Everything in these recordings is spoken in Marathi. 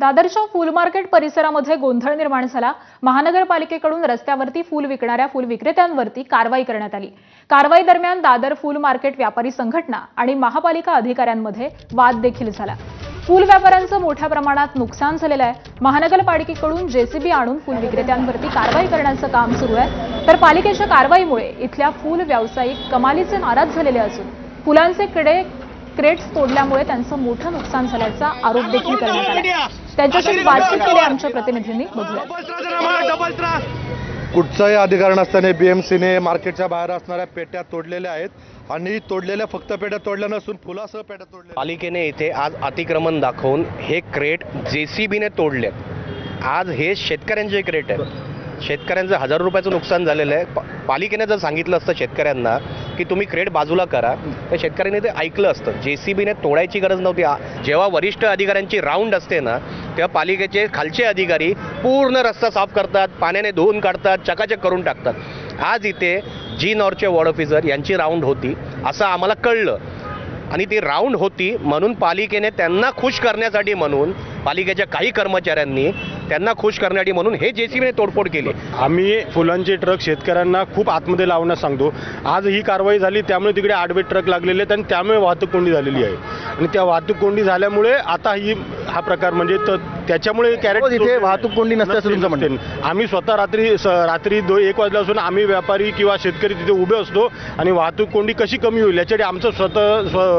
दादरच्या फूल मार्केट परिसरामध्ये गोंधळ निर्माण झाला। महानगरपालिकेकडून रस्त्यावरती फूल विकणाऱ्या फूल विक्रेत्यांवरती कारवाई करण्यात आली। कारवाई दरम्यान दादर फूल मार्केट व्यापारी संघटना आणि महापालिका अधिकाऱ्यांमध्ये वाद देखील झाला। फूल व्यापाऱ्यांचं मोठ्या प्रमाणात नुकसान झालेलं आहे। महानगरपालिकेकडून जेसीबी आणून फूल विक्रेत्यांवरती कारवाई करण्याचं काम सुरू आहे, तर पालिकेच्या कारवाईमुळे इथल्या फूल व्यावसायिक कमालीचे नाराज झालेले असून फुलांचे क्रेट्स तोडल्यामुळे त्यांचं मोठं नुकसान झाल्याचा आरोप देखील करण्यात आला। त्यांच्याशी बातचीत केली आमच्या प्रतिनिधींनी, बघूया। कुठचाही अधिकार नसताना बीएमसीने मार्केटच्या बाहेर असणाऱ्या पेट्या तोडलेल्या आहेत आणि तोडलेल्या फक्त पेट्या तोडल्या नसून फुलासह पेट्या तोडल्या। पालिकेने इथे आज अतिक्रमण दाखवून हे क्रेट जेसीबीने तोडलेत। आज हे शेतकऱ्यांचे क्रेट आहेत। शेतकऱ्यांचं हजारो रुपयाचं नुकसान झालेलं आहे। पालिकेने जर सांगितलं असतं शेतकऱ्यांना की तुम्ही क्रेट बाजूला करा, तर शेतकऱ्यांनी ते ऐकलं असतं। जेसीबीने तोडायची गरज नव्हती। जेव्हा वरिष्ठ अधिकाऱ्यांची राऊंड असते ना, तेव्हा पालिकेचे खालचे अधिकारी पूर्ण रस्ता साफ करतात, पाण्याने धुवून काढतात, चकाचक करून टाकतात। आज इथे जी नॉरचे वॉर्ड ऑफिसर यांची राऊंड होती असं आम्हाला कळलं आणि ती राऊंड होती म्हणून पालिकेने त्यांना खुश करण्यासाठी म्हणून पालिकेच्या काही कर्मचाऱ्यांनी त्यांना खुश करण्यासाठी म्हणून हे जेसीबीने तोडफोड केली। आम्ही फुलांचे ट्रक शेतकऱ्यांना खूप आतमध्ये लावण्यास सांगतो। आज ही कारवाई झाली त्यामुळे तिकडे आडवे ट्रक लागलेले आहेत आणि त्यामुळे वाहतूक कोंडी झालेली आहे आणि त्या वाहतूक कोंडी झाल्यामुळे आता हा प्रकार म्हणजे त्याच्यामुळे कॅरेट इथे वाहतूक कोंडी नसते असं तुमचं म्हणणं? आम्ही स्वतः रात्री 1 वाजल्यापासून आम्ही व्यापारी किंवा शेतकरी तिथे उभे असतो आणि वाहतूक कोंडी कशी कमी होईल याच्यासाठी आमचं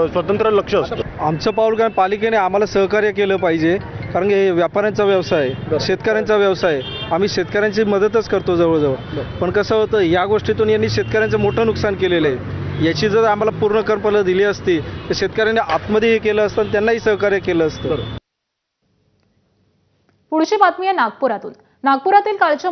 स्वतंत्र लक्ष असतं। आमचं पाऊल काय, पालिकेने आम्हाला सहकार्य केलं पाहिजे, कारण की हे व्यापाऱ्यांचा व्यवसाय आहे, शेतकऱ्यांचा व्यवसाय आहे। आम्ही शेतकऱ्यांची मदतच करतो जवळजवळ, पण कसं होतं या गोष्टीतून यांनी शेतकऱ्यांचं मोठं नुकसान केलेलं आहे। याची जर आम्हाला पूर्ण कल्पना दिली असती तर शेतकऱ्यांनी आतमध्ये हे केलं असतं, त्यांनाही सहकार्य केलं असतं। पुढची बातमी आहे नागपुरातून। नागपुरातील कालच्या